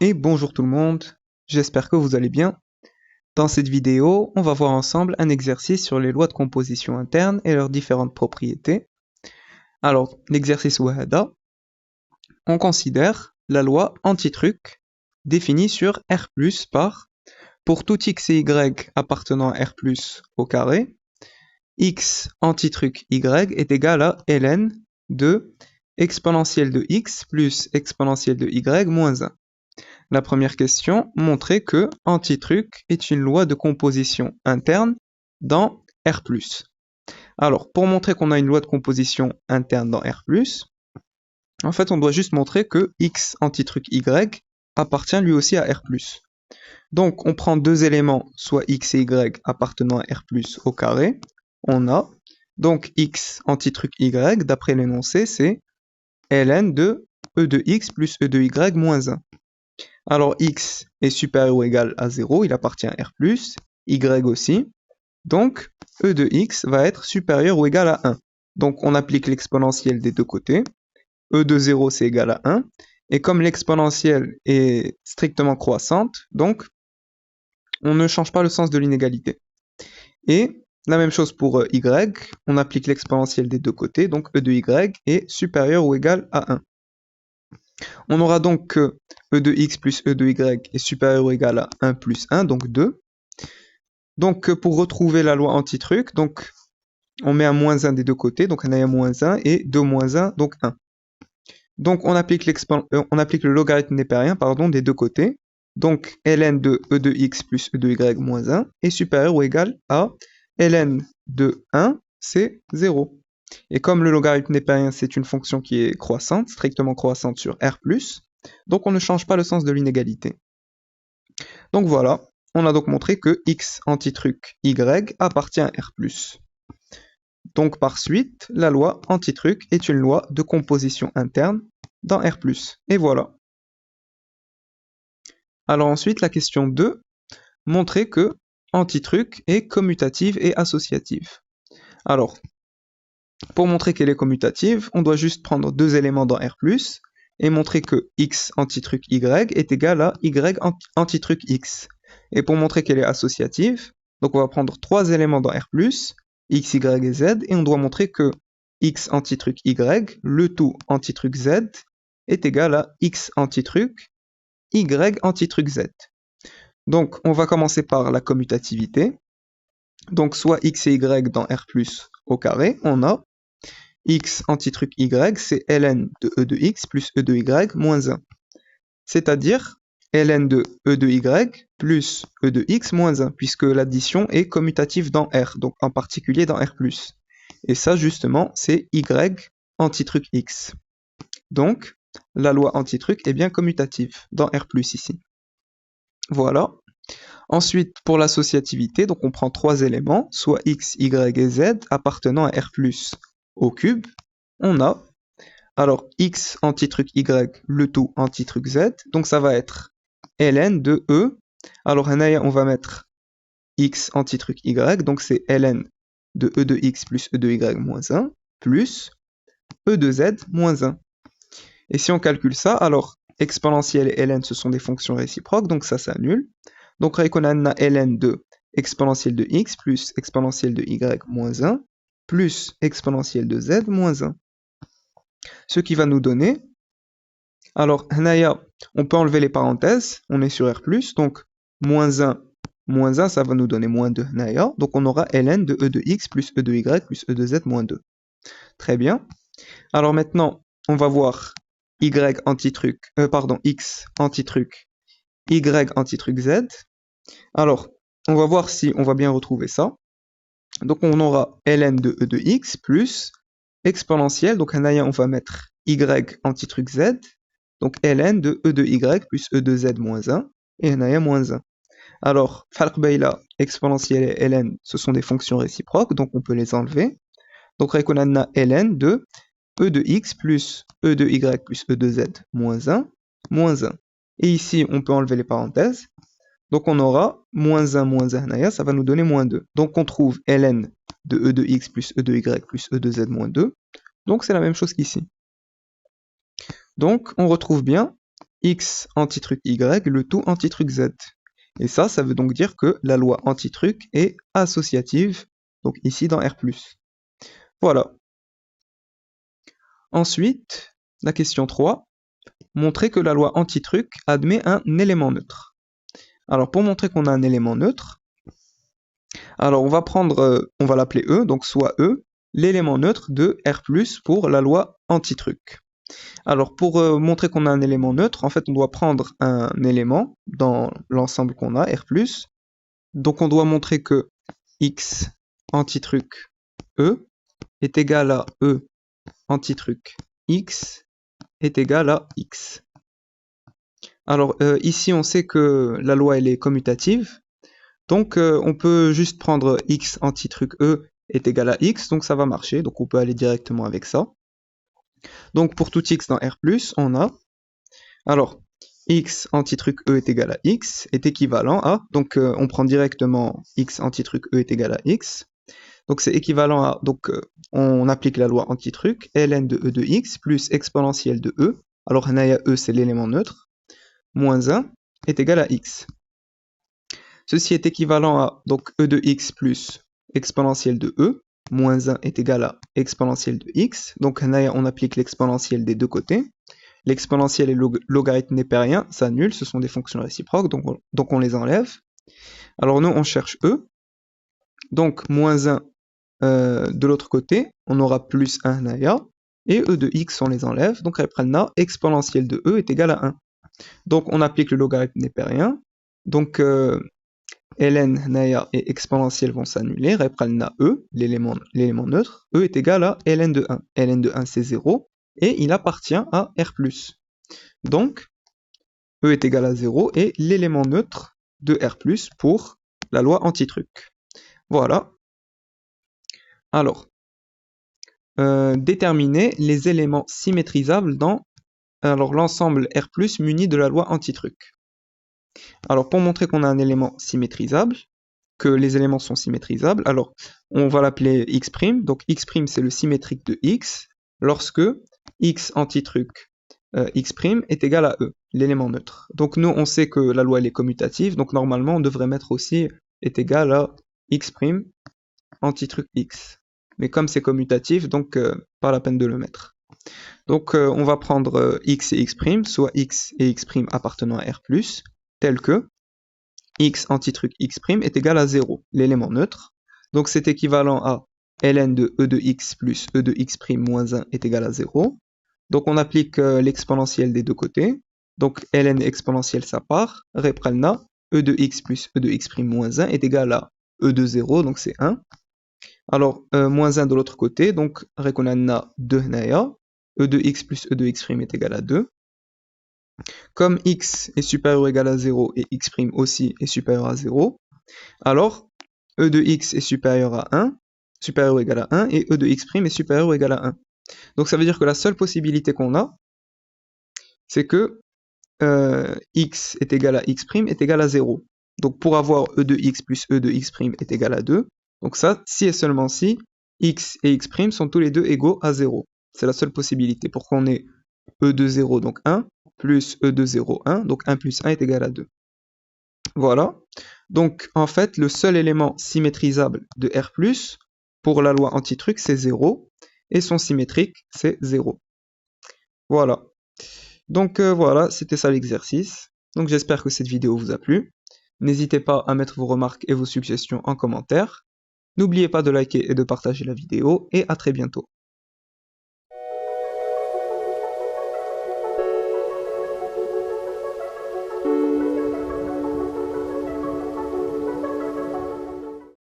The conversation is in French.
Et bonjour tout le monde, j'espère que vous allez bien. Dans cette vidéo, on va voir ensemble un exercice sur les lois de composition interne et leurs différentes propriétés. Alors, l'exercice Wahada, on considère la loi anti-truc définie sur R plus par pour tout x et y appartenant à R plus au carré, x anti-truc y est égal à ln de exponentielle de x plus exponentielle de y moins 1. La première question montrait que anti-truc est une loi de composition interne dans R+. Alors, pour montrer qu'on a une loi de composition interne dans R+, en fait, on doit juste montrer que x anti-truc y appartient lui aussi à R+. Donc, on prend deux éléments, soit x et y appartenant à R+, au carré. On a, donc x anti-truc y, d'après l'énoncé, c'est ln de e de x plus e de y moins 1. Alors x est supérieur ou égal à 0, il appartient à R+, y aussi. Donc e de x va être supérieur ou égal à 1. Donc on applique l'exponentielle des deux côtés. E de 0 c'est égal à 1. Et comme l'exponentielle est strictement croissante, donc on ne change pas le sens de l'inégalité. Et la même chose pour y, on applique l'exponentielle des deux côtés, donc e de y est supérieur ou égal à 1. On aura donc que e de x plus e de y est supérieur ou égal à 1 plus 1, donc 2. Donc pour retrouver la loi anti-truc, donc on met un moins 1 des deux côtés, donc on a un moins 1 et 2 moins 1, donc 1. Donc on applique le logarithme népérien des deux côtés. Donc ln de e de x plus e de y moins 1 est supérieur ou égal à ln de 1, c'est 0. Et comme le logarithme népérien, c'est une fonction qui est croissante, strictement croissante sur R+, donc on ne change pas le sens de l'inégalité. Donc voilà, on a donc montré que x anti-truc y appartient à R+. Donc par suite, la loi anti-truc est une loi de composition interne dans R+. Et voilà. Alors ensuite, la question 2, montrer que anti-truc est commutative et associative. Alors, pour montrer qu'elle est commutative, on doit juste prendre deux éléments dans R+, et montrer que x anti-truc y est égal à y anti-truc x. Et pour montrer qu'elle est associative, donc on va prendre trois éléments dans R+, x, y et z, et on doit montrer que x anti-truc y, le tout anti-truc z, est égal à x anti-truc y anti-truc z. Donc on va commencer par la commutativité. Donc soit x et y dans R+, au carré, on a x anti-truc y, c'est ln de e de x plus e de y moins 1. C'est-à-dire ln de e de y plus e de x moins 1, puisque l'addition est commutative dans R, donc en particulier dans R+. Et ça, justement, c'est y anti-truc x. Donc, la loi anti-truc est bien commutative dans R+, ici. Voilà. Ensuite, pour l'associativité, donc on prend trois éléments, soit x, y et z, appartenant à R+, au cube. On a, alors, x anti-truc y, le tout anti-truc z, donc ça va être ln de e. Alors, on va mettre x anti-truc y, donc c'est ln de e de x plus e de y moins 1, plus e de z moins 1. Et si on calcule ça, alors, exponentielle et ln, ce sont des fonctions réciproques, donc ça s'annule. Donc, on a ln de exponentielle de x plus exponentielle de y moins 1, plus exponentielle de z moins 1. Ce qui va nous donner, alors, on peut enlever les parenthèses, on est sur R+, donc moins 1, ça va nous donner moins 2, donc on aura ln de e de x plus e de y plus e de z moins 2. Très bien. Alors maintenant, on va voir x anti-truc y anti-truc z. Alors, on va voir si on va bien retrouver ça. Donc on aura ln de e de x plus exponentielle, donc on va mettre y anti-truc z, donc ln de e de y plus e de z moins 1, et moins 1. Alors, exponentielle et ln, ce sont des fonctions réciproques, donc on peut les enlever. Donc on a ln de e de x plus e de y plus e de z moins 1, moins 1. Et ici, on peut enlever les parenthèses. Donc on aura moins 1, ça va nous donner moins 2. Donc on trouve ln de e de x plus e de y plus e de z moins 2. Donc c'est la même chose qu'ici. Donc on retrouve bien X antitruc Y, le tout antitruc Z. Et ça veut donc dire que la loi antitruc est associative, donc ici dans R+. Voilà. Ensuite, la question 3, montrer que la loi antitruc admet un élément neutre. Alors pour montrer qu'on a un élément neutre, alors on va l'appeler E, donc soit E, l'élément neutre de R+, pour la loi antitruc. Alors pour montrer qu'on a un élément neutre, en fait on doit prendre un élément dans l'ensemble qu'on a, R+, donc on doit montrer que X antitruc E est égal à E antitruc X est égal à X. Alors ici on sait que la loi elle est commutative, donc on peut juste prendre X antitruc E est égal à X, donc ça va marcher, donc on peut aller directement avec ça. Donc pour tout X dans R+, on a, alors X antitruc E est égal à X est équivalent à, donc on prend directement X antitruc E est égal à X, donc c'est équivalent à, donc on applique la loi antitruc, ln de E de X plus exponentielle de E, alors E c'est l'élément neutre, moins 1 est égal à X. Ceci est équivalent à, donc E de X plus exponentielle de E, moins 1 est égal à exponentielle de X, donc on applique l'exponentielle des deux côtés. L'exponentielle et le logarithme népérien s'annulent, ce sont des fonctions réciproques, donc on les enlève. Alors nous, on cherche E, donc moins 1 de l'autre côté, on aura plus 1 naya, et E de X, on les enlève, donc na, exponentielle de E est égal à 1. Donc on applique le logarithme népérien, donc ln naya et exponentielle vont s'annuler, na E, l'élément neutre, E est égal à ln de 1. ln de 1 c'est 0, et il appartient à R+. Donc, E est égal à 0 et l'élément neutre de R+, pour la loi antitruc. Voilà. Alors, déterminer les éléments symétrisables dans l'ensemble R+, muni de la loi antitruc. Alors, pour montrer qu'on a un élément symétrisable, que les éléments sont symétrisables, alors on va l'appeler X', donc X' c'est le symétrique de X, lorsque X antitruc X' est égal à E, l'élément neutre. Donc nous on sait que la loi elle est commutative, donc normalement on devrait mettre aussi est égal à X' antitruc X. Mais comme c'est commutatif, donc pas la peine de le mettre. Donc on va prendre X et X', soit X et X' appartenant à R+, tel que X antitruc X' est égal à 0, l'élément neutre. Donc c'est équivalent à ln de E de X plus E de X' moins 1 est égal à 0. Donc on applique l'exponentielle des deux côtés. Donc ln exponentielle ça part, na, E de X plus E de X' moins 1 est égal à E de 0, donc c'est 1. Alors moins 1 de l'autre côté, donc na 2 naya, E de X plus E de X' est égal à 2. Comme X est supérieur ou égal à 0 et X' aussi est supérieur à 0, alors E de X est supérieur à 1, supérieur ou égal à 1, et E de X' est supérieur ou égal à 1. Donc ça veut dire que la seule possibilité qu'on a, c'est que X est égal à X' est égal à 0. Donc pour avoir E de X plus E de X' est égal à 2, donc ça, si et seulement si, X et X' sont tous les deux égaux à 0. C'est la seule possibilité pour qu'on ait E de 0, donc 1, plus E de 0, 1, donc 1 plus 1 est égal à 2. Voilà. Donc, en fait, le seul élément symétrisable de R+, pour la loi antitruc, c'est 0, et son symétrique, c'est 0. Voilà. Donc, voilà, c'était ça l'exercice. Donc, j'espère que cette vidéo vous a plu. N'hésitez pas à mettre vos remarques et vos suggestions en commentaire. N'oubliez pas de liker et de partager la vidéo, et à très bientôt.